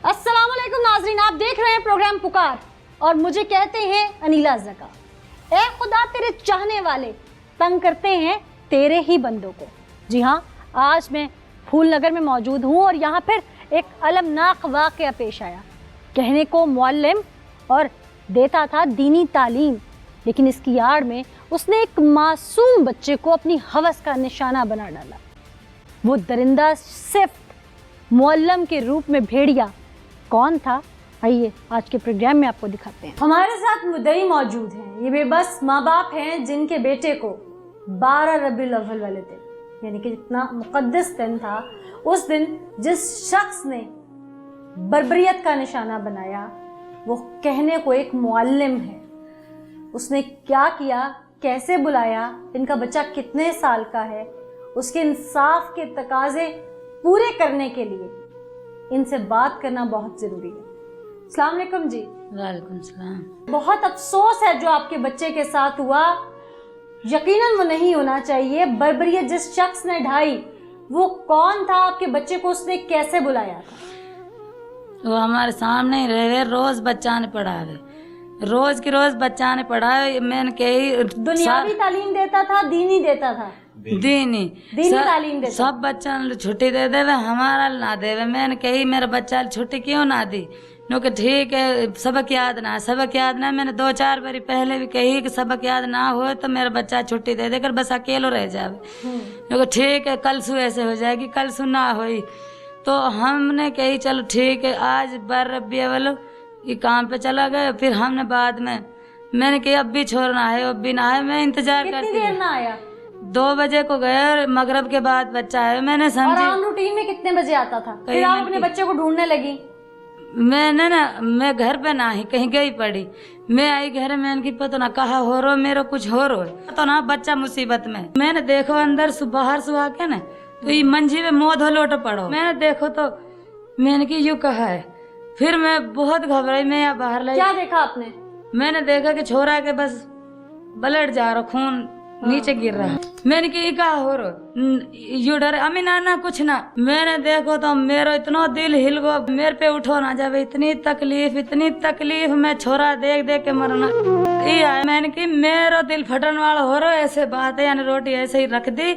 अस्सलाम वालेकुम नाज़रीन, आप देख रहे हैं प्रोग्राम पुकार और मुझे कहते हैं अनीला ज़का। ए खुदा तेरे चाहने वाले तंग करते हैं तेरे ही बंदों को। जी हाँ, आज मैं फूलनगर में मौजूद हूँ और यहाँ पर एक अलमनाक वाक़या पेश आया। कहने को मुअल्लिम और देता था दीनी तालीम, लेकिन इसकी आड़ में उसने एक मासूम बच्चे को अपनी हवस का निशाना बना डाला। वो दरिंदा सिफ्त मुअल्लिम के रूप में भेड़िया कौन था? आइए आज के प्रोग्राम में आपको दिखाते हैं। हमारे साथ मुद्दई मौजूद हैं। ये बेबस माँ बाप हैं जिनके बेटे को 12 रबीउल अव्वल वाले दिन, यानी कि जितना मुक़द्दस दिन था, उस दिन जिस शख्स ने बर्बरियत का निशाना बनाया वो कहने को एक मुअल्लिम है। उसने क्या किया, कैसे बुलाया, इनका बच्चा कितने साल का है, उसके इंसाफ के तकाजे पूरे करने के लिए इनसे बात करना बहुत ज़रूरी है। अस्सलाम वालेकुम जी। वालेकुम सलाम। बहुत अफसोस है जो आपके बच्चे के साथ हुआ। यकीनन वो नहीं होना चाहिए। बर्बरियत जिस शख्स ने ढाई वो कौन था? आपके बच्चे को उसने कैसे बुलाया था? वो हमारे सामने ही रहे, रोज बच्चा ने पढ़ावे, रोज की रोज बच्चा ने पढ़ावे। मैंने कही दुनियावी तालीम देता था, दीनी देता था? दीनी तालीम देता। सब बच्चा ने छुट्टी दे देवे, हमारा ना देवे। मैंने कही मेरा बच्चा छुट्टी क्यों ना दी? नो कि ठीक है, सबक याद ना, सबक याद ना। मैंने 2-4 बारी पहले भी कही कि सबक याद ना हो तो मेरा बच्चा छुट्टी दे देकर बस अकेलो रह जावे। नो कि ठीक है, कल सु ऐसे हो जाएगी, कल सु ना होई। तो हमने कही चलो ठीक है, आज 12 रबीउल अव्वल ये काम पे चला गए। फिर हमने बाद में मैंने कही अब भी छोड़ना है, अब भी ना है। मैं इंतजार करती कितनी देर ना आया? 2 बजे को गए और मगरब के बाद बच्चा आया। मैंने समझी। और आम रूटीन में कितने बजे आता था? फिर आप अपने बच्चे को ढूंढने लगी? मैं घर पे ना ही कहीं गई पड़ी। मैं आई घर में, इनकी पता ना कहा हो रो, मेरा कुछ हो रो तो ना बच्चा मुसीबत में। मैंने देखो अंदर बाहर सुहा के ना तो ये मंजी में मुँह धो लोट पड़ो। मैंने देखो तो मैंने की यूँ कहा है। फिर मैं बहुत घबराई, मैं यहाँ बाहर लाई। क्या देखा आपने? मैंने देखा कि छोरा के बस ब्लड जा रहा, खून नीचे गिर रहा। मैंने की कहा हो रो यू डर अमी ना कुछ ना। मैंने देखो तो मेरा इतना दिल हिल गो, मेरे पे उठो ना जावे। इतनी तकलीफ मैं छोरा देख देख के मरना। ये मैंने की मेरा दिल फटन वाला हो रो। ऐसे बात है, यानी रोटी ऐसे ही रख दी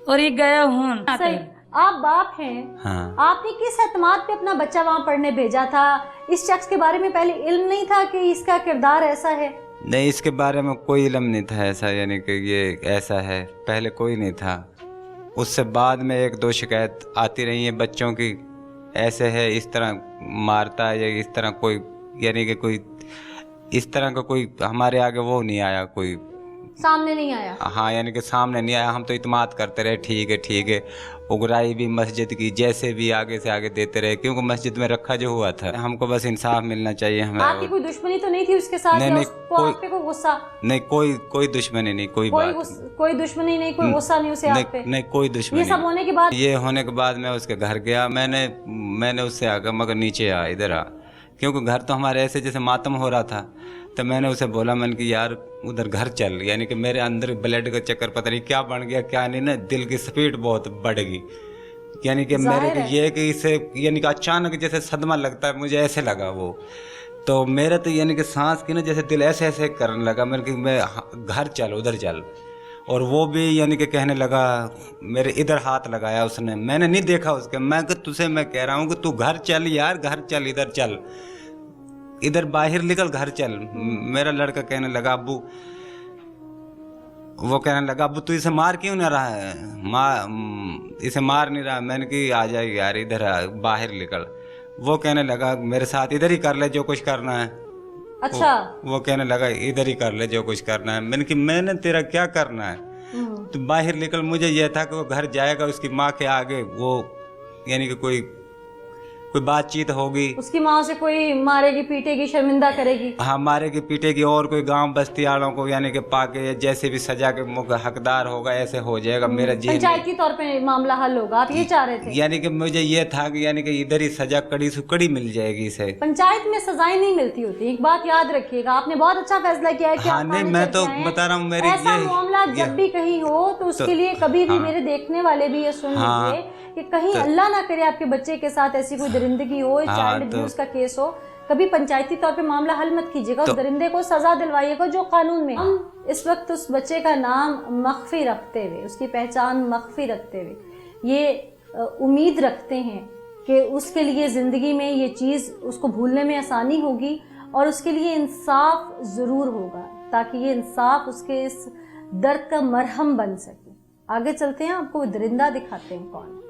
और ये गया हूँ। सही, आप बाप हैं। हाँ। आपने किस एतमाद पे अपना बच्चा वहाँ पढ़ने भेजा था? इस शख्स के बारे में पहले इल्म नहीं था कि इसका किरदार ऐसा है? नहीं, इसके बारे में कोई इल्म नहीं था ऐसा, यानी कि ये ऐसा है, पहले कोई नहीं था। उससे बाद में 1-2 शिकायत आती रही है बच्चों की, ऐसे है, इस तरह मारता है या इस तरह कोई, यानी कि कोई इस तरह का कोई हमारे आगे वो नहीं आया, कोई सामने नहीं आया। हाँ, यानी कि सामने नहीं आया। हम तो इत्मीनान करते रहे, ठीक है। उगराई भी मस्जिद की, जैसे भी आगे से आगे देते रहे, क्योंकि मस्जिद में रखा जो हुआ था। हमको बस इंसाफ मिलना चाहिए हमें। आपकी कोई दुश्मनी तो नहीं थी उसके साथ? नहीं, आप पे कोई गुस्सा नहीं? कोई दुश्मनी नहीं, कोई दुश्मनी नहीं, कोई गुस्सा नहीं उसे आप पे? नहीं, कोई दुश्मनी। ये सब होने के बाद मैं उसके घर गया। मैंने उससे आकर मगर नीचे आ, इधर आ, क्योंकि घर तो हमारे ऐसे जैसे मातम हो रहा था। तो मैंने उसे बोला, मैंने कि यार उधर घर चल, यानी कि मेरे अंदर ब्लड का चक्कर पता नहीं क्या बन गया, क्या नहीं ना, दिल की स्पीड बहुत बढ़ गई। यानी कि मेरे को ये कि इसे, यानी कि अचानक जैसे सदमा लगता है, मुझे ऐसे लगा वो। तो मेरा तो यानी कि सांस की ना जैसे दिल ऐसे ऐसे करने लगा। मैंने कि मैं घर चल, उधर चल। और वो भी यानी कि कहने लगा, मेरे इधर हाथ लगाया उसने, मैंने नहीं देखा उसके। मैं कह रहा हूँ कि तू घर चल यार, घर चल, इधर चल, इधर बाहर निकल, घर चल। मेरा लड़का कहने लगा अब्बू, वो कहने लगा अब्बू तू इसे मार क्यों नहीं रहा है? इसे मार नहीं रहा। मैंने कि आ जाएगी यार, इधर बाहर निकल। वो कहने लगा मेरे साथ इधर ही कर ले जो कुछ करना है। अच्छा। वो कहने लगा इधर ही कर ले जो कुछ करना है। मैंने कि मैंने तेरा क्या करना है, तो बाहर निकल। मुझे यह था कि वो घर जाएगा, उसकी माँ के आगे वो यानी कि कोई बातचीत होगी, उसकी माँ से कोई मारेगी पीटेगी, शर्मिंदा करेगी। हाँ, मारेगी पीटेगी, और कोई गांव बस्ती वालों को यानी कि पाके जैसे भी सजा के हकदार होगा, ऐसे हो जाएगा। मेरा जी पंचायती तौर पे मामला हल होगा, आप ये चाह रहे थे? यानी कि मुझे ये था कि यानी कि इधर ही सजा कड़ी से कड़ी मिल जाएगी इसे। पंचायत में सजाएं नहीं मिलती होती, एक बात याद रखिएगा। आपने बहुत अच्छा फैसला किया है कि हाँ, नहीं, मैं तो बता रहा हूँ, मेरी ऐसा मामला जब भी कहीं हो तो उसके लिए कभी भी मेरे देखने वाले भी ये सुन लीजिए कि कहीं अल्लाह ना करे आपके बच्चे के साथ ऐसी कोई दरिंदगी हो, चाइल्ड अब्यूज का केस हो, कभी पंचायती तौर पे मामला हल मत कीजिएगा, उस दरिंदे को सजा दिलवाइएगा जो कानून में। हम इस वक्त उस बच्चे का नाम मख्फी रखते हुए, उसकी पहचान मख्फी रखते हुए ये उम्मीद रखते हैं कि उसके लिए ज़िंदगी में ये चीज़ उसको भूलने में आसानी होगी और उसके लिए इंसाफ ज़रूर होगा, ताकि ये इंसाफ उसके इस दर्द का मरहम बन सके। आगे चलते हैं, आपको वो दरिंदा दिखाते हैं कौन।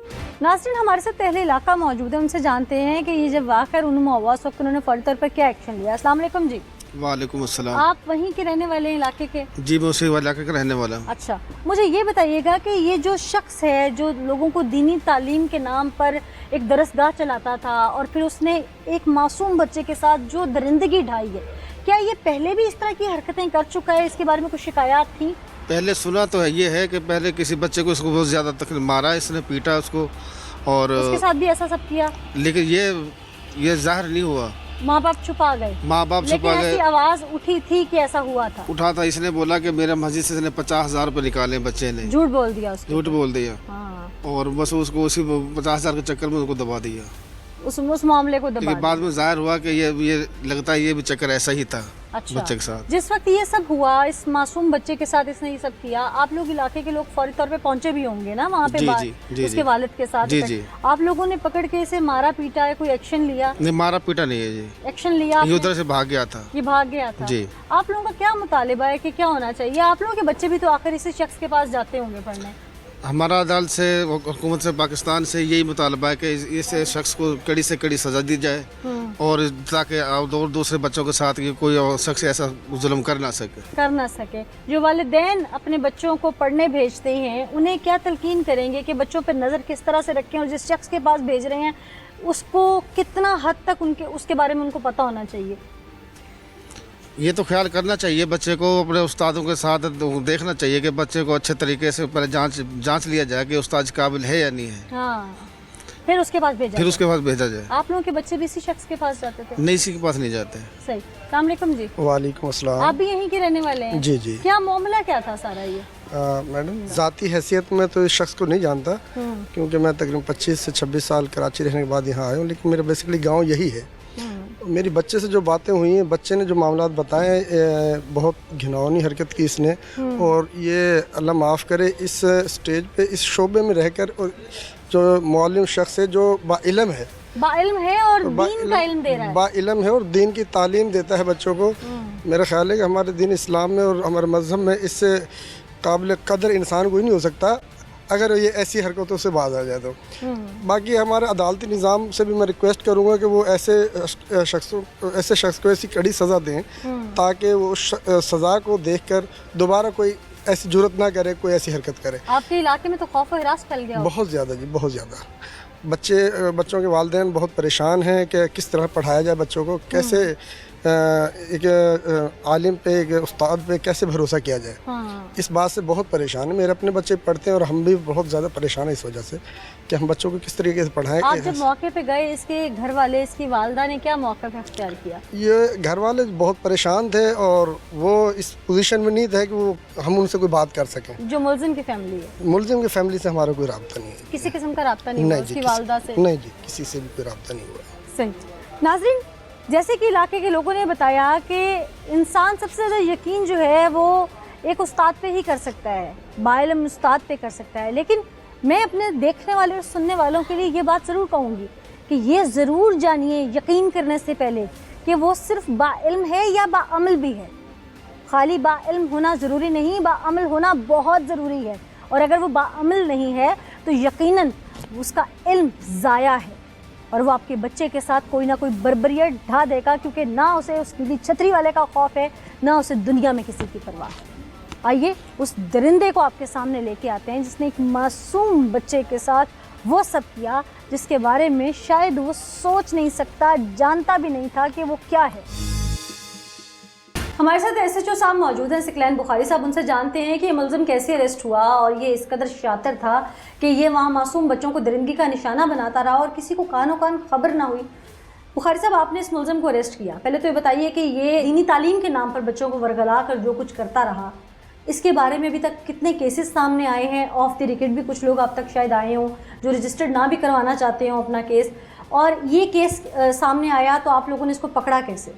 नाज़रीन, हमारे साथ पहले इलाका मौजूद है, उनसे जानते हैं कि ये जब वाक़या उन्होंने हुआ उस वक्त उन्होंने फौरी तौर पर क्या एक्शन लिया। अस्सलाम वालेकुम जी। वालेकुम अस्सलाम। आप वहीं के रहने वाले हैं इलाके के? जी, मैं उसी इलाके का रहने वाला हूँ। अच्छा, मुझे ये बताइएगा कि ये जो शख्स है जो लोगों को दीनी तालीम के नाम पर एक दरसगाह चलाता था और फिर उसने एक मासूम बच्चे के साथ जो दरिंदगी ढाई है, क्या ये पहले भी इस तरह की हरकतें कर चुका है? इसके बारे में कुछ शिकायत थी? पहले सुना तो है, ये है कि पहले किसी बच्चे को इसको बहुत ज़्यादा तक मारा, इसने पीटा उसको, और उसके साथ भी ऐसा सब किया, लेकिन ये ज़ाहिर नहीं हुआ। माँ बाप छुपा गए? माँ बाप छुपा गए। ऐसी आवाज़ उठी थी कि ऐसा हुआ था? उठा था, इसने बोला कि मेरे मस्जिद से इसने 50,000 रुपये निकाले, बच्चे ने झूठ बोल दिया उसको? झूठ बोल दिया। हाँ। और बस उसको उसी 50,000 के चक्कर में उसको दबा दिया। उस मामले को दबा बाद में जाहिर हुआ कि ये लगता है ये भी चक्कर ऐसा ही था। अच्छा। बच्चे के साथ जिस वक्त ये सब हुआ, इस मासूम बच्चे के साथ इसने ये सब किया, आप लोग इलाके के लोग फौरी तौर पे पहुंचे भी होंगे ना वहाँ पे? जी, उसके वालिद के साथ? जी। आप लोगों ने पकड़ के इसे मारा पीटा है, कोई एक्शन लिया? नहीं, मारा पीटा नहीं है जी। एक्शन लिया? ये उधर से भाग गया था। ये भाग गया था जी। आप लोगों का क्या मुतालिबा है कि क्या होना चाहिए? आप लोगों के बच्चे भी तो आखिर इसी शख्स के पास जाते होंगे पढ़ने। हमारा अदालत से, हुकूमत से, पाकिस्तान से यही मुतालबा है कि इस शख्स को कड़ी से कड़ी सज़ा दी जाए और ताकि और दूसरे बच्चों के साथ कोई और शख्स ऐसा जुल्म कर ना सके। जो वालिदैन अपने बच्चों को पढ़ने भेजते हैं, उन्हें क्या तलकीन करेंगे कि बच्चों पर नज़र किस तरह से रखें, और जिस शख्स के पास भेज रहे हैं उसको कितना हद तक उसके बारे में उनको पता होना चाहिए? ये तो ख्याल करना चाहिए, बच्चे को अपने उस्तादों के साथ देखना चाहिए कि बच्चे को अच्छे तरीके से पहले जांच लिया जाए कि उस्ताद काबिल है या नहीं है। हाँ, फिर उसके पास भेजा जाए। आप लोगों के बच्चे भी इसी शख्स के पास जाते थे? नहीं, इसी के पास नहीं जाते। सही। अस्सलाम वालेकुम जी। वालेकुम अस्सलाम। आप भी यहीं के रहने वाले हैं? जी जी। क्या मामला क्या था सारा ये? मैडम, ज़ाती हैसियत में तो इस शख्स को नहीं जानता, क्योंकि मैं तकरीबन 25 से 26 साल कराची रहने के बाद यहाँ आया हूँ, लेकिन मेरा बेसिकली गाँव यही है। मेरी बच्चे से जो बातें हुई हैं, बच्चे ने जो मामलात बताए, बहुत घिनौनी हरकत की इसने, और ये अल्लाह माफ़ करे इस स्टेज पे, इस शोबे में रहकर, और जो मौलिम शख्स है जो बाइल्म है और दीन का इल्म दे रहा है, बाइल्म है और दीन की तालीम देता है बच्चों को। मेरा ख्याल है कि हमारे दीन इस्लाम में और हमारे मज़हब में इससे काबिल कदर इंसान कोई नहीं हो सकता अगर ये ऐसी हरकतों से बाज आ जाए तो। बाकी हमारे अदालती निज़ाम से भी मैं रिक्वेस्ट करूँगा कि वो ऐसे शख्स को ऐसी कड़ी सज़ा दें ताकि वो सज़ा को देखकर दोबारा कोई ऐसी जुर्रत ना करे, कोई ऐसी हरकत करे। आपके इलाके में तो खौफ और हिरास फैल गया? बहुत ज़्यादा जी, बहुत ज़्यादा। बच्चों के वालिदैन बहुत परेशान हैं कि किस तरह पढ़ाया जाए बच्चों को, कैसे एक आलिम पे, एक उस्ताद पे कैसे भरोसा किया जाए। हाँ। इस बात से बहुत परेशान है। मेरे अपने बच्चे पढ़ते हैं और हम भी बहुत ज़्यादा परेशान हैं इस वजह से कि हम बच्चों को किस तरीके से पढ़ाएं। आप जब मौके पे गए, इसके घर वाले, इसकी वालदा ने क्या मौका अख्तियार किया? ये घर वाले बहुत परेशान थे और वो इस पोजीशन में नहीं थे कि वो हम उनसे कोई बात कर सकें। जो मुल्जिम की फैमिली है? मुल्जिम की फैमिली से हमारा कोई रब्ता नहीं है। किसी किस्म का रब्ता नहीं हुआ उसकी वालदा से? नहीं जी, किसी से भी कोई रब्ता नहीं हुआ। सही। नाज़रीन, जैसे कि इलाके के लोगों ने बताया कि इंसान सबसे ज़्यादा यकीन जो है वो एक उस्ताद पे ही कर सकता है, बाइल्म उस्ताद पे कर सकता है। लेकिन मैं अपने देखने वाले और सुनने वालों के लिए ये बात ज़रूर कहूँगी कि ये ज़रूर जानिए यकीन करने से पहले कि वो सिर्फ बाइल्म है या बाअमल भी है। खाली बाइल्म होना ज़रूरी नहीं, बाअमल होना बहुत ज़रूरी है। और अगर वो बाअमल नहीं है तो यकीनन उसका इल्म ज़ाया है और वो आपके बच्चे के साथ कोई ना कोई बर्बरियत ढा देगा, क्योंकि ना उसे उस नीली छतरी वाले का खौफ है, ना उसे दुनिया में किसी की परवाह है। आइए उस दरिंदे को आपके सामने लेके आते हैं जिसने एक मासूम बच्चे के साथ वो सब किया जिसके बारे में शायद वो सोच नहीं सकता, जानता भी नहीं था कि वो क्या है। हमारे साथ SHO साहब मौजूद हैं, सिकलैन बुखारी साहब। उनसे जानते हैं कि ये मुलज़िम कैसे अरेस्ट हुआ और ये इस कदर शातिर था कि ये वहाँ मासूम बच्चों को दरिंदगी का निशाना बनाता रहा और किसी को कानो कान खबर ना हुई। बुखारी साहब, आपने इस मुलज़िम को अरेस्ट किया, पहले तो ये बताइए कि ये दीनी तालीम के नाम पर बच्चों को वरगला कर जो कुछ करता रहा, इसके बारे में अभी तक कितने केसेस सामने आए हैं? ऑफ द रिकॉर्ड भी कुछ लोग अब तक शायद आए हों जो रजिस्टर्ड ना भी करवाना चाहते हो अपना केस, और ये केस सामने आया तो आप लोगों ने इसको पकड़ा कैसे?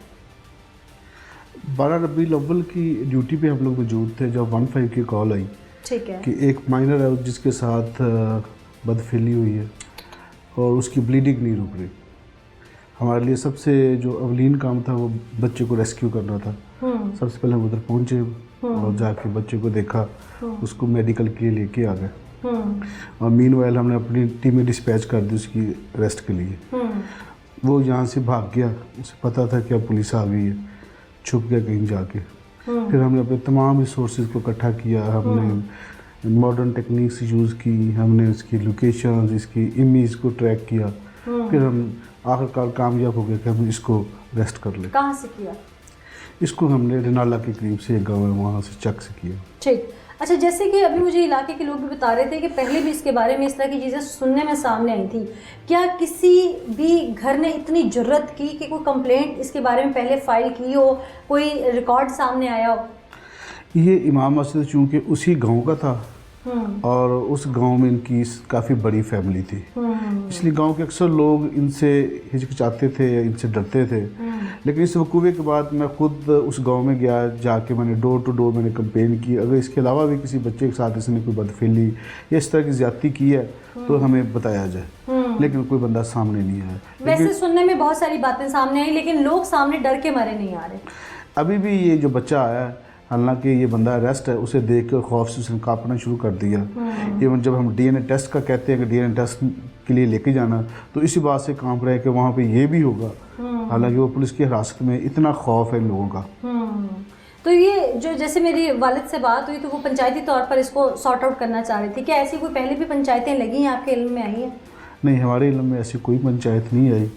12 रबीउल अव्वल की ड्यूटी पे हम लोग मौजूद थे जब 15 की कॉल आई ठीक है। कि एक माइनर है जिसके साथ बदफेली हुई है और उसकी ब्लीडिंग नहीं रुक रही। हमारे लिए सबसे जो अवलीन काम था वो बच्चे को रेस्क्यू करना था। सबसे पहले हम उधर पहुँचे और जाके बच्चे को देखा, उसको मेडिकल के लिए लेके आ गए और मीनवाइल हमने अपनी टीम में डिस्पैच कर दी उसकी रेस्ट के लिए। वो यहाँ से भाग गया, उसे पता था कि अब पुलिस आ गई है, छुप गया कहीं जाके। फिर हमने अपने तमाम रिसोर्सेज को इकट्ठा किया, हमने मॉडर्न टेक्निक्स यूज़ की, हमने उसकी लोकेशन, इसकी इमेज को ट्रैक किया। फिर हम आखिरकार कामयाब हो गए कि हम इसको अरेस्ट कर ले। कहाँ से किया? इसको हमने रिनाला के करीब से एक गाँव है वहाँ से चक से किया। ठीक। अच्छा, जैसे कि अभी मुझे इलाके के लोग भी बता रहे थे कि पहले भी इसके बारे में इस तरह की चीज़ें सुनने में सामने आई थी। क्या किसी भी घर ने इतनी जुर्रत की कि कोई कंप्लेंट इसके बारे में पहले फाइल की हो, कोई रिकॉर्ड सामने आया हो? ये इमाम मस्जिद चूँकि उसी गांव का था और उस गांव में इनकी काफ़ी बड़ी फैमिली थी, इसलिए गांव के अक्सर लोग इनसे हिचकिचाते थे या इनसे डरते थे। लेकिन इस वकूवे के बाद मैं खुद उस गांव में गया, जाके मैंने डोर टू डोर मैंने कंपेन की, अगर इसके अलावा भी किसी बच्चे के साथ इसने कोई बदफेली या इस तरह की ज़्यादती की है तो हमें बताया जाए। लेकिन कोई बंदा सामने नहीं आया। वैसे सुनने में बहुत सारी बातें सामने आई, लेकिन लोग सामने डर के मारे नहीं आ रहे। अभी भी ये जो बच्चा आया है, हालांकि ये बंदा अरेस्ट है, उसे देख कर खौफ से उसने कांपना शुरू कर दिया। इवन जब हम डीएनए टेस्ट का कहते हैं कि डीएनए टेस्ट के लिए लेके जाना, तो इसी बात से कांप रहे हैं कि वहाँ पे ये भी होगा। हालांकि वो पुलिस की हिरासत में, इतना खौफ है इन लोगों का। तो ये जो जैसे मेरी वालिद से बात हुई तो वो पंचायती तौर पर इसको सॉर्ट आउट करना चाह रही थी। क्या ऐसी कोई पहले भी पंचायतें लगी हैं, आपके इल्म में आई है? नहीं, हमारे इल्म में ऐसी कोई पंचायत नहीं आई,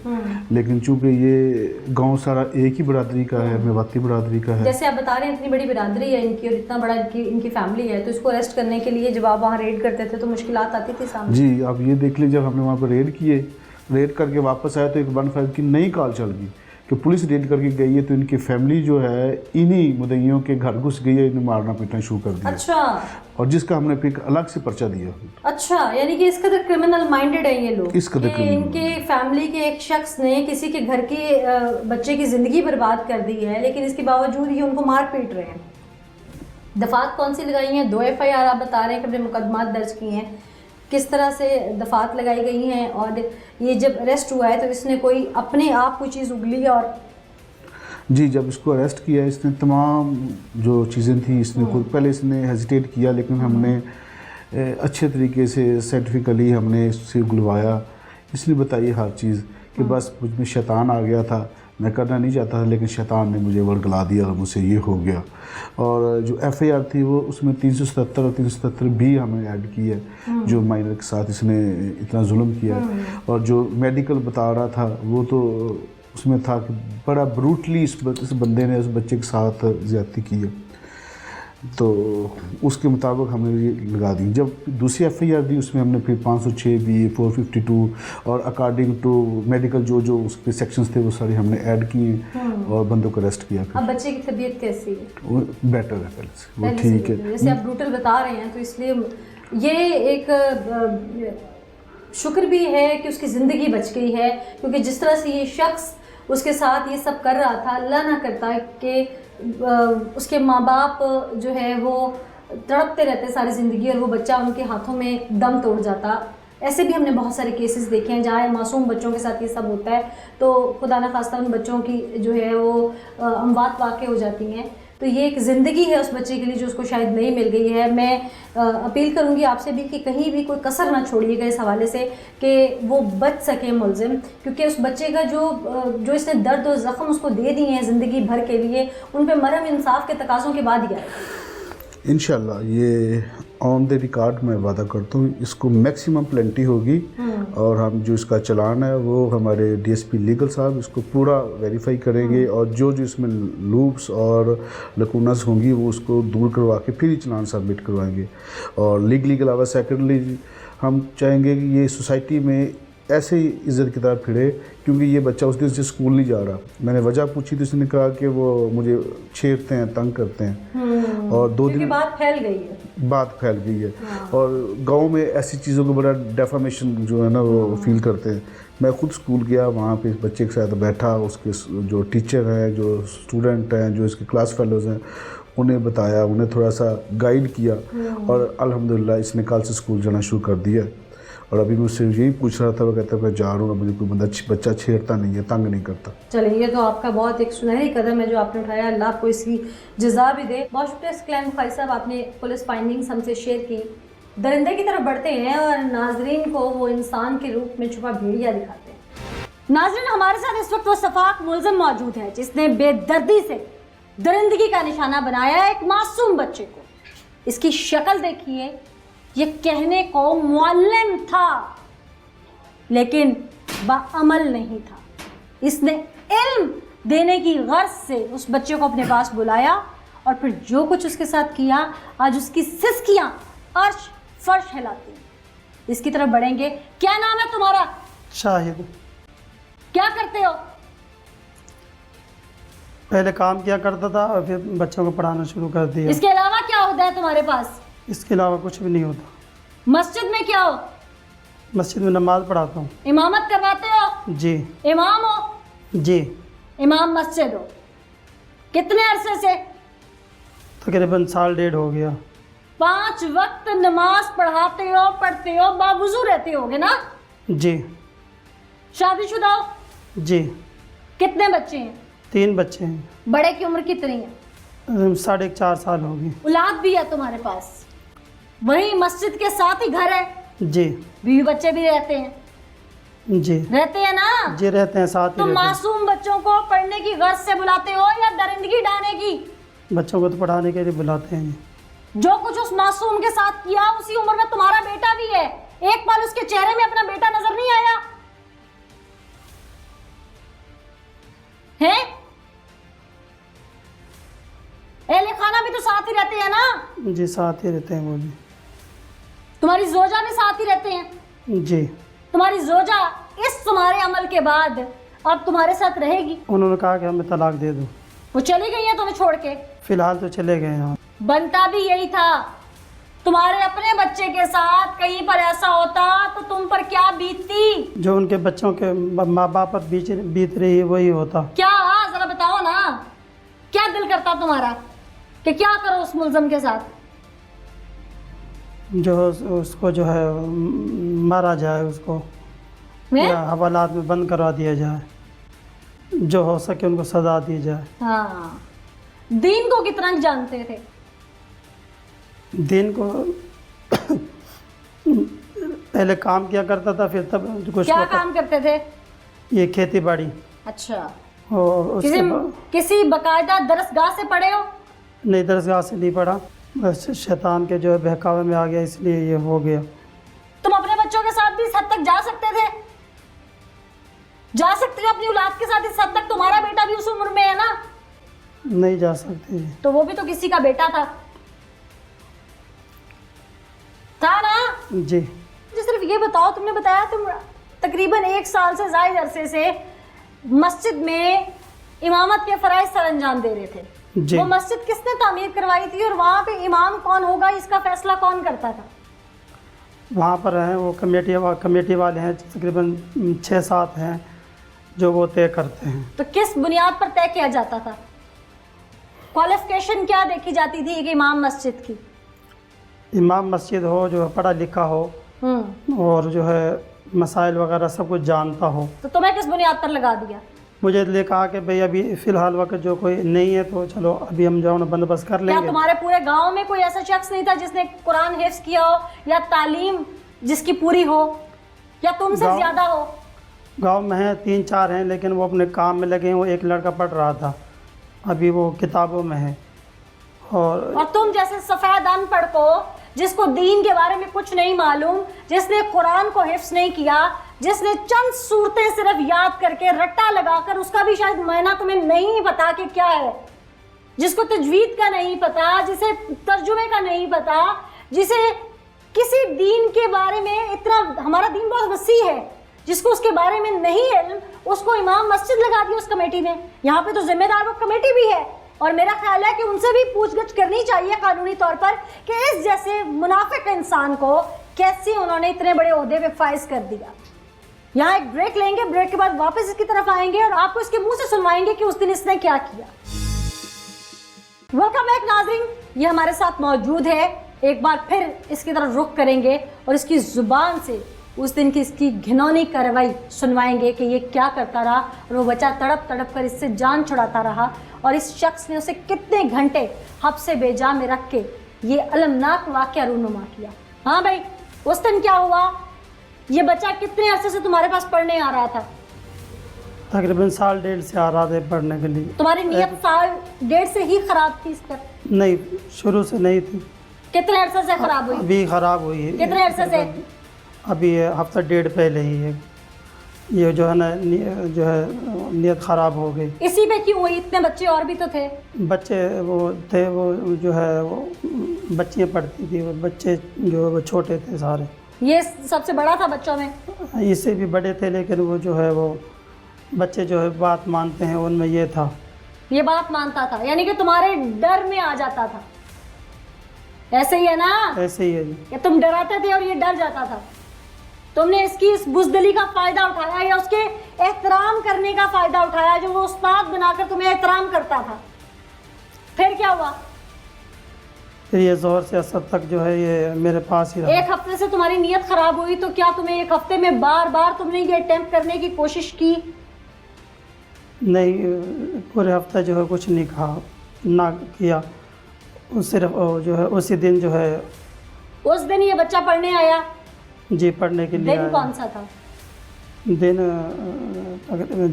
लेकिन चूंकि ये गांव सारा एक ही बिरादरी का है, मेवाती बिरादरी का है। जैसे आप बता रहे हैं इतनी बड़ी बिरादरी है इनकी और इतना बड़ा इनकी फैमिली है, तो इसको अरेस्ट करने के लिए जब आप वहाँ रेड करते थे तो मुश्किलात आती थी सामने? जी, आप ये देख लीजिए, जब हमने वहाँ पर रेड किए, रेड करके वापस आए तो एक 15 की नई कॉल चल गई कि पुलिस रेड करके गई है तो इनकी फैमिली जो है इन्हीं मुद्दइयों के घर घुस गई है, इन्हें मारना पीटना शुरू कर दिया। अच्छा। और जिसका हमने फिर अलग से पर्चा दिया। अच्छा, यानी कि इस कदर क्रिमिनल माइंडेड है ये लोग, इस कदर क्रिमिनल। इनके फैमिली के एक शख्स ने किसी के घर की बच्चे की ज़िंदगी बर्बाद कर दी है, लेकिन इसके बावजूद ये उनको मार पीट रहे हैं। दफात कौन सी लगाई हैं? 2 FIR आप बता रहे हैं कि अपने मुकदमात दर्ज किए हैं। किस तरह से दफात लगाई गई हैं? और ये जब अरेस्ट हुआ है तो इसने कोई अपने आप कोई चीज़ उगली? और जी, जब इसको अरेस्ट किया इसने तमाम जो चीज़ें थी इसने खुद, पहले इसने हेजिटेट किया, लेकिन हमने अच्छे तरीके से साइंटिफिकली हमने इससे उगलवाया। इसने बताई हर चीज़ कि बस मुझ में शैतान आ गया था, मैं करना नहीं चाहता था लेकिन शैतान ने मुझे वर्गला दिया और मुझसे ये हो गया। और जो FIR थी वो उसमें 377 और 377 भी हमें ऐड की है, जो माइनर के साथ इसने इतना जुल्म किया है। और जो मेडिकल बता रहा था वो तो उसमें था कि बड़ा ब्रूटली इस बंदे ने उस बच्चे के साथ ज़्यादती की है, तो उसके मुताबिक हमने ये लगा दी। जब दूसरी FIR दी उसमें हमने फिर 506 भी, 452 और अकॉर्डिंग टू मेडिकल जो जो उसके सेक्शंस थे वो सारे हमने ऐड किए और बंदों को अरेस्ट किया। अब बच्चे की तबीयत कैसी है? वो बेटर है पहले से, वो ठीक है। जैसे आप ब्रूटल बता रहे हैं तो इसलिए ये एक शुक्र भी है कि उसकी ज़िंदगी बच गई है, क्योंकि जिस तरह से ये शख्स उसके साथ ये सब कर रहा था, अल्लाह ना करता कि उसके माँ बाप जो है वो तड़पते रहते सारी ज़िंदगी और वो बच्चा उनके हाथों में दम तोड़ जाता। ऐसे भी हमने बहुत सारे केसेस देखे हैं जहाँ मासूम बच्चों के साथ ये सब होता है, तो खुदा न खास्ता उन बच्चों की जो है वो अमवात वाक़ हो जाती हैं। तो ये एक ज़िंदगी है उस बच्चे के लिए जो उसको शायद नहीं मिल गई है। मैं अपील करूँगी आपसे भी कि कहीं भी कोई कसर ना छोड़िएगा इस हवाले से कि वो बच सके मुलजिम, क्योंकि उस बच्चे का जो इसने दर्द और ज़ख्म उसको दे दिए हैं ज़िंदगी भर के लिए, उन पर मरहम इंसाफ के तकाज़ों के बाद ही आएगा इंशाल्लाह। ये ऑन द रिकॉर्ड मैं वादा करता हूँ इसको मैक्सिमम प्लेंटी होगी और हम जो इसका चलान है वो हमारे DSP लीगल साहब इसको पूरा वेरीफाई करेंगे और जो जो इसमें लूप्स और लकूनस होंगी वो उसको दूर करवा के फिर ही चलान सबमिट करवाएंगे। और लीगली के अलावा सेकेंडली हम चाहेंगे कि ये सोसाइटी में ऐसे ही इज़्ज़त की तरह फिरे, क्योंकि ये बच्चा उस दिन से स्कूल नहीं जा रहा। मैंने वजह पूछी तो उसने कहा कि वो मुझे छेड़ते हैं, तंग करते हैं। और 2 दिन बात फैल गई है। बात फैल गई है और गांव में ऐसी चीज़ों को बड़ा डेफामेशन जो है ना वो फील करते हैं। मैं खुद स्कूल गया, वहाँ पे इस बच्चे के साथ बैठा, उसके जो टीचर हैं, जो स्टूडेंट हैं, जो इसके क्लास फेलोज़ हैं, उन्हें बताया, उन्हें थोड़ा सा गाइड किया और अल्हम्दुलिल्लाह इसने कल से स्कूल जाना शुरू कर दिया। और अभी मैं उससे यही पूछ रहा था, वो कहता है मैं जा रहा हूँ, मुझे कोई बच्चा छेड़ता नहीं है, तंग नहीं करता। चलिए, ये तो आपका बहुत एक सुनहरी कदम है जो आपने उठाया। अल्लाह आपको इसकी जज़ा भी दे। बहुत शुक्रिया इस्लाम भाई साहब, आपने पुलिस फाइंडिंग्स हमसे शेयर की। दरिंदे की तरफ बढ़ते हैं और नाजरीन को वो इंसान के रूप में छुपा भेड़िया दिखाते हैं। नाजरीन, हमारे साथ इस वक्त वो सफाक मुलजिम मौजूद है जिसने बेदर्दी से दरिंदगी का निशाना बनाया एक मासूम बच्चे को। इसकी शक्ल देखिए, ये कहने को मुअल्लिम था लेकिन बाअमल नहीं था। इसने इल्म देने की गर्ज से उस बच्चे को अपने पास बुलाया और फिर जो कुछ उसके साथ किया, आज उसकी सिसकियां अर्श फर्श हिलाती हैं। इसकी तरफ बढ़ेंगे। क्या नाम है तुम्हारा? शाहिद। क्या करते हो? पहले काम किया करता था और फिर बच्चों को पढ़ाना शुरू कर दिया। इसके अलावा क्या होता है तुम्हारे पास? इसके अलावा कुछ भी नहीं होता। मस्जिद में क्या हो? मस्जिद में नमाज पढ़ाता हूँ। इमामत करवाते हो? जी। इमाम हो? जी। इमाम मस्जिद हो? कितने अरसे से? तकरीबन 1.5 हो गया। 5 वक्त नमाज पढ़ाते हो, बावुज़ू रहते होगे ना? जी। शादीशुदा हो? जी। कितने बच्चे हैं? 3 बच्चे हैं। बड़े की उम्र कितनी है? 4.5 साल हो गई। औलाद भी है तुम्हारे पास? वही मस्जिद के साथ ही घर है? जी। बीवी बच्चे भी रहते हैं? जी। रहते हैं ना? जी रहते हैं, साथ ही तुम रहते हैं। मासूम बच्चों को पढ़ने की गर्ज से बुलाते हो या दरिंदगी डालने की? बच्चों को तो पढ़ाने के लिए बुलाते हैं। जो कुछ उस मासूम के साथ किया, उसी उम्र में तुम्हारा बेटा भी है। एक पल उसके चेहरे में अपना बेटा नजर नहीं आया है? एहले खाना भी तो साथ ही रहते हैं ना? जी साथ ही रहते हैं वो भी। तुम्हारी जोजा भी साथ ही रहते हैं? जी। तुम्हारी जोजा इस तुम्हारे अमल के बाद अब तुम्हारे साथ रहेगी? उन्होंने कहा कि हमें तलाक दे दो। वो चली गई है तुम्हें छोड़ के? फिलहाल तो चले गए हैं। बनता भी यही था। तुम्हारे अपने बच्चे के साथ कहीं पर ऐसा होता तो तुम पर क्या बीतती? जो उनके बच्चों के माँ बाप पर बीत रही है वही होता। क्या? जरा बताओ ना, क्या दिल करता तुम्हारा कि क्या करो उस मुल्ज़िम के साथ? जो उसको जो है मारा जाए, उसको या हवालात में बंद करवा दिया जाए, जो हो सके उनको सजा दी जाए। हाँ, दीन को कितना जानते थे? दिन को पहले काम किया करता था, फिर तब कुछ क्या काम करते थे? ये खेती बाड़ी। अच्छा। और उसके किसी बकायदा दरसगाह से पढ़े हो? नहीं, दरसगाह से नहीं पढ़ा, बस शैतान के जो है बहकावे में आ गया, इसलिए ये हो गया। तुम अपने बच्चों के साथ भी इस हद तक जा सकते थे? जा सकते थे अपनी औलाद के साथ इस हद तक? तुम्हारा बेटा भी उस उम्र में है ना? नहीं जा सकते। तो वो भी तो किसी का बेटा था ना? जी। मुझे सिर्फ ये बताओ, तुमने बताया तुम तकरीबन 1 साल से ज़ायद अरसे से मस्जिद में इमामत के फ़राइज़ सर अंजाम दे रहे थे। जी। वो मस्जिद किसने तामीर करवाई थी और वहाँ पे इमाम कौन होगा इसका फैसला कौन करता था? वहाँ पर हैं वो कमेटी वाले हैं, तकरीबन 6-7 हैं जो वो तय करते हैं। तो किस बुनियाद पर तय किया जाता था? क्वालिफिकेशन क्या देखी जाती थी एक इमाम मस्जिद की? इमाम मस्जिद हो, जो है पढ़ा लिखा हो और जो है मसाइल वगैरह सब कुछ जानता हो। तो तुम्हें किस बुनियाद पर लगा दिया? मुझे इसलिए कहा कि भाई अभी फ़िलहाल वक्त जो कोई नहीं है तो चलो अभी हम जो है बंदोबस्त कर क्या लेंगे। तुम्हारे पूरे गांव में कोई ऐसा शख्स नहीं था जिसने कुरान हिफ्ज़ किया हो या तालीम जिसकी पूरी हो या तुमसे ज़्यादा हो? गांव में हैं 3-4 हैं, लेकिन वो अपने काम में लगे हैं। वो एक लड़का पढ़ रहा था, अभी वो किताबों में है। और तुम जैसे सफ़ेद अनपढ़ को, जिसको दीन के बारे में कुछ नहीं मालूम, जिसने कुरान को हिफ्ज़ नहीं किया, जिसने चंद सूरतें सिर्फ याद करके रट्टा लगाकर, उसका भी शायद मायना तुम्हें नहीं पता कि क्या है, जिसको तजवीद का नहीं पता, जिसे तर्जुमे का नहीं पता, जिसे किसी दीन के बारे में इतना, हमारा दीन बहुत वसी है, जिसको उसके बारे में नहीं है, उसको इमाम मस्जिद लगा दिया उस कमेटी ने। यहाँ पे तो जिम्मेदार वो कमेटी भी है, और मेरा ख्याल है कि उनसे भी पूछगछ करनी चाहिए कानूनी तौर पर कि इस जैसे मुनाफिक इंसान को कैसे उन्होंने इतने बड़े ओहदे पे फाइज कर दिया। यहाँ एक ब्रेक लेंगे, ब्रेक के बाद वापस इसकी तरफ आएंगे और आपको इसके मुंह से सुनवाएंगे कि उस दिन इसने क्या किया। वेलकम बैक नाज़रीन, ये हमारे साथ मौजूद है। एक बार फिर इसकी तरफ रुख करेंगे और इसकी जुबान से उस दिन की इसकी घिनौनी कार्रवाई सुनवाएंगे कि ये क्या करता रहा और वो बच्चा तड़प तड़प कर इससे जान छुड़ाता रहा और इस शख्स ने उसे कितने घंटे हब्से बेजा में रख के ये अलमनाक वाक़या रूनुमा किया। हाँ भाई, उस दिन क्या हुआ? ये बच्चा कितने अरसे से तुम्हारे पास पढ़ने आ रहा था? तकरीबन साल डेढ़ से आ रहा था पढ़ने के लिए। तुम्हारी नीयत साल डेढ़ से ही खराब थी इस पर? नहीं, शुरू से नहीं थी। कितने अरसे से खराब हुई? अभी खराब हुई है। कितने अरसे से? अभी हफ्ता डेढ़ पहले ही है। ये जो है ना जो है नीयत ख़राब हो गई। इसी पे क्यों हुई? इतने बच्चे और भी तो थे। बच्चे वो थे, वो जो है वो बच्चियाँ पढ़ती थी, वो बच्चे जो है वो छोटे थे सारे। ये सबसे बड़ा था बच्चों में? इससे भी बड़े थे, लेकिन वो जो है वो बच्चे जो है बात मानते हैं, उनमें ये था। ये बात मानता था, यानी कि तुम्हारे डर में आ जाता था। ऐसे ही है ना? ऐसे ही है जी। कि तुम डराते थे और ये डर जाता था। तुमने इसकी इस बुज़दिली का फ़ायदा उठाया या उसके एहतराम करने का फ़ायदा उठाया जो वो उस्ताद बनाकर तुम्हें एहतराम करता था। फिर क्या हुआ? फिर ये ज़ोहर से असर तक जो है ये मेरे पास ही रहा। एक हफ्ते से तुम्हारी नीयत ख़राब हुई तो क्या तुम्हें एक हफ्ते में बार बार तुमने ये अटेम्प्ट करने की कोशिश की? नहीं, पूरे हफ्ते जो है कुछ नहीं कहा ना किया। सिर्फ जो है उसी दिन जो है उस दिन ये बच्चा पढ़ने आया? जी, पढ़ने के लिए दिन कौन सा था? दिन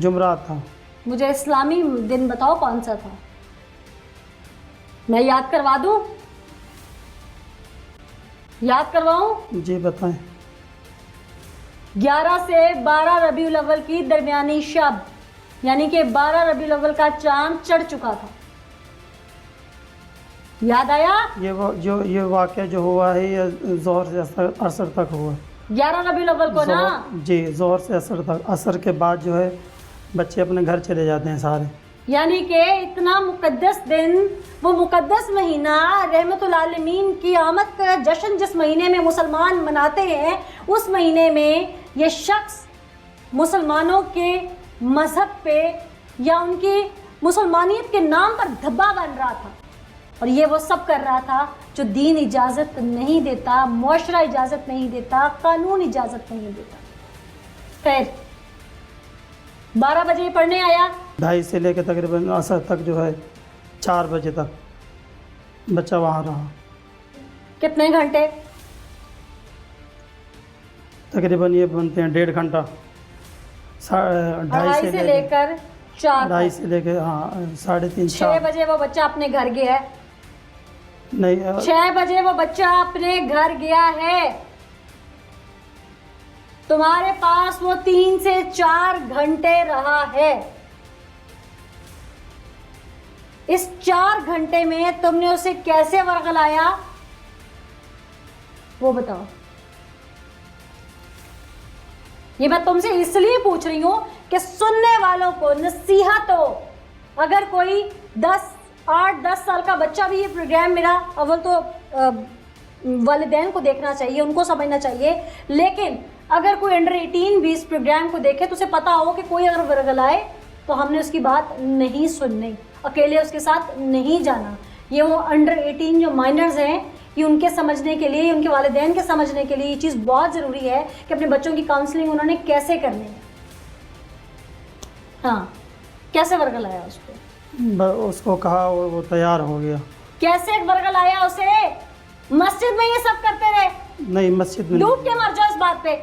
जुमरात था। मुझे इस्लामी दिन बताओ कौन सा था, मैं याद करवा दूं? याद करवाऊं? जी बताएं। 11 से 12 रबीउल अव्वल की दरमियानी शब, यानी कि 12 रबीउल अव्वल का चांद चढ़ चुका था। याद आया? ये वाक़या जो हुआ है ये ज़ोहर से असर तक हुआ। 11 रबीउल अव्वल को ना? जी, ज़ोहर से असर तक। असर के बाद जो है बच्चे अपने घर चले जाते हैं सारे। यानी कि इतना मुकद्दस दिन, वो मुकद्दस महीना, रहमतुल आलमीन की आमद का जश्न जिस महीने में मुसलमान मनाते हैं, उस महीने में ये शख्स मुसलमानों के मज़हब पे या उनकी मुसलमानियत के नाम पर धब्बा बन रहा था। और ये वो सब कर रहा था जो दीन इजाज़त नहीं देता, मुआशरा इजाज़त नहीं देता, कानून इजाज़त नहीं देता। खैर, 12 बजे पढ़ने आया। 2:30 से लेकर तकरीबन असर तक जो है 4 बजे तक बच्चा वहाँ रहा। कितने घंटे? तकरीबन ये बनते हैं 1.5 घंटा। 2:30 से लेकर 4। 2:30 से लेकर हाँ 3:30 6 4। बजे वो बच्चा अपने घर गया है? नहीं, 6 बजे वो बच्चा अपने घर गया है। तुम्हारे पास वो 3 से 4 घंटे रहा है। इस 4 घंटे में तुमने उसे कैसे वर्गलाया वो बताओ। ये मैं तुमसे इसलिए पूछ रही हूं कि सुनने वालों को नसीहत हो। अगर कोई 8-10 साल का बच्चा भी ये प्रोग्राम, मेरा अव्वल तो वालिदैन को देखना चाहिए, उनको समझना चाहिए, लेकिन अगर कोई अंडर 18 भी इस प्रोग्राम को देखे तो उसे पता हो कि कोई अगर वर्गलाए तो हमने उसकी बात नहीं सुननी, अकेले उसके साथ नहीं जाना। ये वो अंडर 18 जो माइनर्स हैं, ये उनके समझने के लिए, उनके वालिदैन के समझने के लिए ये चीज़ बहुत ज़रूरी है कि अपने बच्चों की काउंसलिंग उन्होंने कैसे करनी है। हाँ, कैसे वर्गलाया उसको कहा और वो तैयार हो गया। कैसे वर्गलाया उसे? मस्जिद में ये सब करते रहे? नहीं, मस्जिद में डूब के मर जाओ इस बात पे।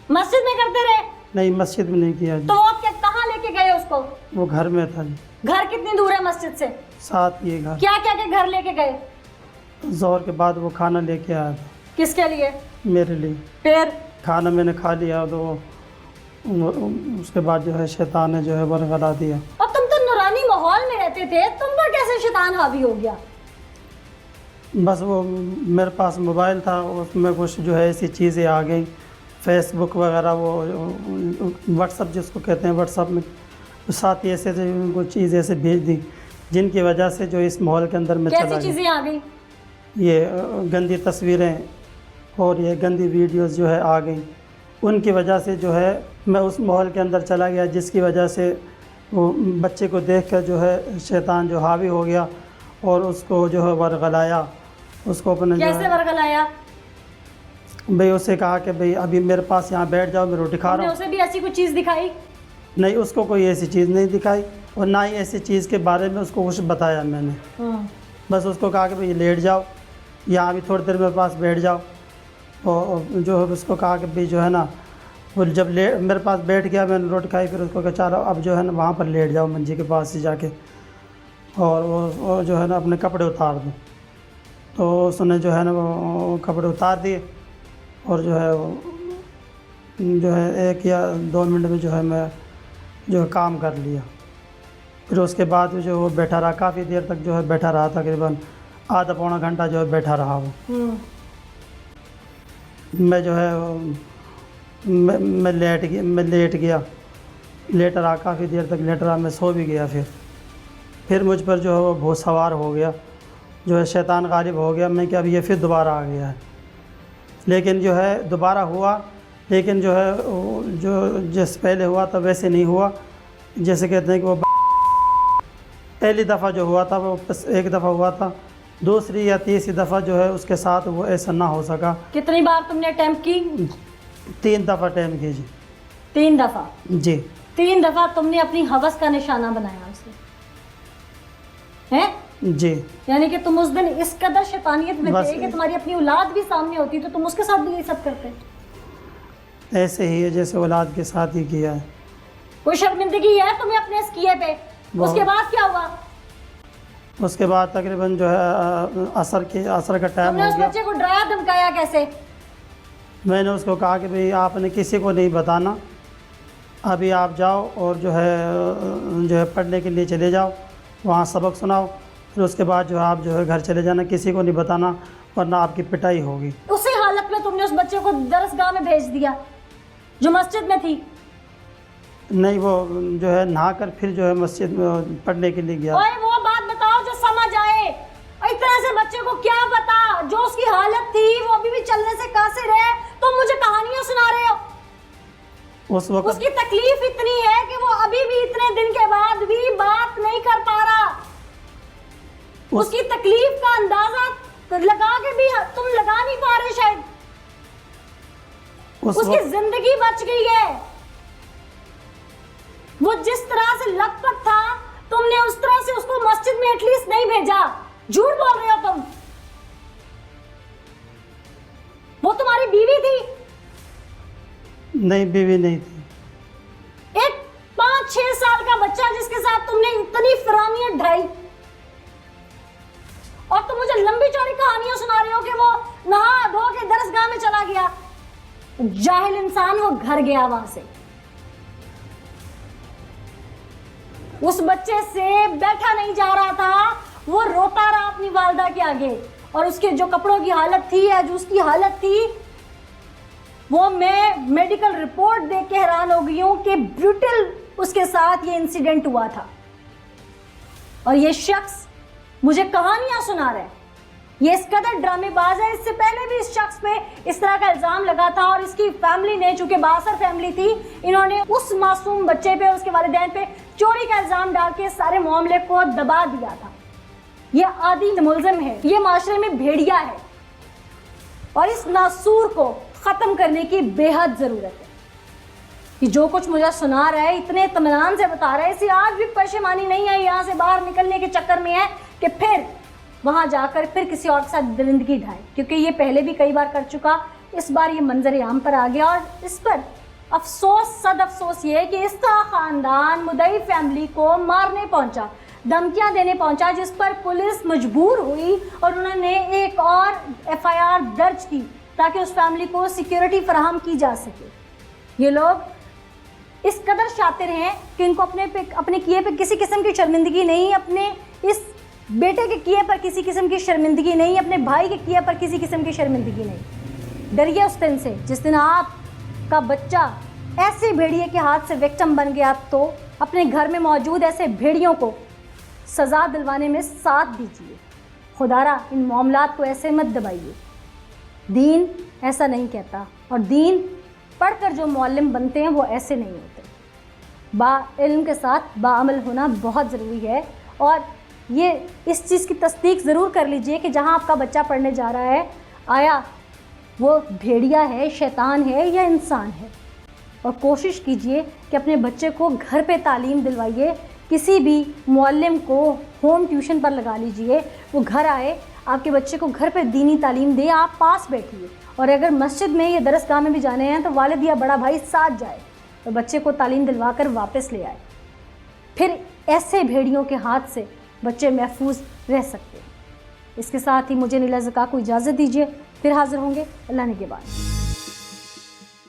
मस्जिद में करते रहे? नहीं, मस्जिद में नहीं किया जी। तो आप क्या कहाँ लेके गए उसको? वो घर में था जी। घर कितनी दूर है मस्जिद से? साथ ये घर। क्या क्या के घर लेके गए? ज़ोहर के बाद वो खाना लेके आया था। किसके लिए? मेरे लिए। फिर खाना मैंने खा लिया तो उसके बाद जो है शैतान ने जो है वर्गला दिया। और तुम तो नूरानी माहौल में रहते थे, तुम पर कैसे शैतान हावी हो गया? बस वो मेरे पास मोबाइल था, उसमें कुछ जो है ऐसी चीज़ें आ गई, फेसबुक वगैरह, वो व्हाट्सअप जिसको कहते हैं, व्हाट्सअप में साथ ही ऐसे उनको चीज़ ऐसे भेज दी जिनकी वजह से जो इस माहौल के अंदर मैं चला कैसी गया। चीजें आ गई? ये गंदी तस्वीरें और ये गंदी वीडियोस जो है आ गई। उनकी वजह से जो है मैं उस माहौल के अंदर चला गया, जिसकी वजह से वो बच्चे को देखकर जो है शैतान जो हावी हो गया और उसको जो है वरगलाया। उसको अपने जो कैसे है वर्गलाया? भाई उससे कहा कि भाई अभी मेरे पास यहाँ बैठ जाओ, मैं रोटी खा तुमने रहा हूँ। उसे भी ऐसी कुछ चीज दिखाई? नहीं, उसको कोई ऐसी चीज़ नहीं दिखाई और ना ही ऐसी चीज़ के बारे में उसको कुछ बताया मैंने। बस उसको कहा कि भाई लेट जाओ, यहाँ भी थोड़ी देर मेरे पास बैठ जाओ। और जो है उसको कहा कि भाई जो है ना, वो जब मेरे पास बैठ गया, मैंने रोटी खाई, फिर उसको कहा चलो अब जो है ना वहाँ पर लेट जाओ मंजी के पास से जाके, और वो जो है ना अपने कपड़े उतार दो। तो उसने जो है ना वो कपड़े उतार दिए और जो है 1 या 2 मिनट में जो है मैं जो है काम कर लिया। फिर उसके बाद जो वो बैठा रहा, काफ़ी देर तक जो है बैठा रहा, तकरीबन आधा पौना घंटा जो है बैठा रहा वो। मैं जो है मैं लेट गया, लेट रहा, काफ़ी देर तक लेट रहा, मैं सो भी गया। फिर मुझ पर जो है वो बहुत सवार हो गया, जो है शैतान गालिब हो गया। मैं कि अब ये फिर दोबारा आ गया है, लेकिन जो है दोबारा हुआ, लेकिन जो है जो जैसे पहले हुआ था वैसे नहीं हुआ। जैसे कहते हैं कि वो पहली दफ़ा जो हुआ था वो बस 1 दफ़ा हुआ था, दूसरी या तीसरी दफ़ा जो है उसके साथ वो ऐसा ना हो सका। कितनी बार तुमने अटेम्प्ट की? 3 दफ़ा टाइम की जी। 3 दफा? जी 3 दफा तुमने अपनी हवस का निशाना बनाया उसे, हैं? जी। यानी कि तुम उस दिन इस कदर शैतानियत में बस थे कि तुम्हारी अपनी औलाद भी सामने होती तो तुम उसके साथ भी ये सब करते। ऐसे ही है जैसे औलाद के साथ ही किया है। कोई शर्मिंदगी है तुम्हें अपने इस किए पे? उसके बाद क्या हुआ? उसके बाद तकरीबन जो है असर का टाइम तुमने हो उस गया। बच्चे को डराया धमकाया कैसे? मैंने उसको कहा कि भाई आपने किसी को नहीं बताना, अभी आप जाओ और जो है पढ़ने के लिए चले जाओ, वहाँ सबक सुनाओ, फिर उसके बाद जो है आप जो है घर चले जाना, किसी को नहीं बताना वरना आपकी पिटाई होगी। उसी हालत में तुमने उस बच्चे को दरसगाह में भेज दिया जो मस्जिद में थी? नहीं, वो जो है नहाकर फिर जो है मस्जिद में पढ़ने के लिए गया। ओए वो बात बताओ जो समझ आए। इस तरह से बच्चे को क्या पता, जो उसकी हालत थी वो अभी भी चलने से कासिर है, तुम मुझे कहानियां सुना रहे हो। उस वक्त उसकी तकलीफ इतनी है कि वो अभी भी इतने दिन के बाद भी बात नहीं कर पा रहा। उसकी तकलीफ का अंदाजा लगा के भी तुम लगा नहीं पा रहे शायद। उसकी जिंदगी बच गई है। वो जिस तरह से लथपथ था, तुमने उस तरह से उसको मस्जिद में एटलीस्ट नहीं भेजा। झूठ बोल रहे हो तुम। वो तुम्हारी बीवी थी? नहीं, बीवी नहीं थी। एक 5-6 साल का बच्चा जिसके साथ तुमने इतनी फरानियत ढाई, और तुम मुझे लंबी चौड़ी कहानियां सुना रहे हो कि वो नहा धो के दरसगाह में चला गया। जाहिल इंसान वो घर गया वहां से। उस बच्चे से बैठा नहीं जा रहा था, वो रोता रहा अपनी वालदा के आगे, और उसके जो कपड़ों की हालत थी या जो उसकी हालत थी, वो मैं मेडिकल रिपोर्ट देख के हैरान हो गई हूं कि ब्रूटल उसके साथ ये इंसिडेंट हुआ था। और ये शख्स मुझे कहानियां सुना रहा है, ये इस कदर ड्रामेबाज है। इससे पहले भी इस शख्स पे इस तरह का इल्जाम लगा था, और इसकी फैमिली ने, चूंकि बासर फैमिली थी, इन्होंने उस मासूम बच्चे पे, उसके वालिदैन पे चोरी का इल्जाम डाल के सारे मामले को दबा दिया था। ये आदि मुलजिम है, ये माशरे में भेड़िया है, और इस नासूर को ख़त्म करने की बेहद ज़रूरत है। कि जो कुछ मुझे सुना रहा है, इतने इत्मीनान से बता रहा है, इसे आज भी परेशानी नहीं है, यहाँ से बाहर निकलने के चक्कर में है कि फिर वहाँ जाकर फिर किसी और के साथ दरिंदगी ढाए, क्योंकि ये पहले भी कई बार कर चुका। इस बार ये मंजर आम पर आ गया, और इस पर अफसोस, सद अफसोस ये है कि इसका ख़ानदान मुदई फैमिली को मारने पहुँचा, धमकियाँ देने पहुँचा, जिस पर पुलिस मजबूर हुई और उन्होंने एक और FIR दर्ज की ताकि उस फैमिली को सिक्योरिटी फराहम की जा सके। ये लोग इस कदर शातिर हैं कि इनको अपने किए पे किसी किस्म की शर्मिंदगी नहीं, अपने इस बेटे के किए पर किसी किस्म की शर्मिंदगी नहीं, अपने भाई के किए पर किसी किस्म की शर्मिंदगी नहीं। डरिए उस दिन से जिस दिन आपका बच्चा ऐसे भेड़िए के हाथ से विक्टिम बन गया तो अपने घर में मौजूद ऐसे भेड़ियों को सज़ा दिलवाने में साथ दीजिए। खुदारा इन मामलात को ऐसे मत दबाइए। दीन ऐसा नहीं कहता, और दीन पढ़कर जो मौल्लिम बनते हैं वो ऐसे नहीं होते। इल्म के साथ बाअमल होना बहुत ज़रूरी है। और ये इस चीज़ की तस्दीक ज़रूर कर लीजिए कि जहाँ आपका बच्चा पढ़ने जा रहा है, आया वो भेड़िया है, शैतान है या इंसान है। और कोशिश कीजिए कि अपने बच्चे को घर पे तालीम दिलवाइए। किसी भी मुअल्लिम को होम ट्यूशन पर लगा लीजिए, वो घर आए, आपके बच्चे को घर पे दीनी तालीम दे, आप पास बैठिए। और अगर मस्जिद में या दरसगाह में भी जाने हैं तो वालिद या बड़ा भाई साथ जाए और बच्चे को तालीम दिलवा कर वापस ले आए। फिर ऐसे भेड़ियों के हाथ से बच्चे महफूज रह सकते हैं। इसके साथ ही मुझे नीला ज़का को इजाज़त दीजिए, फिर हाज़िर होंगे अल्लाह ने के बाद।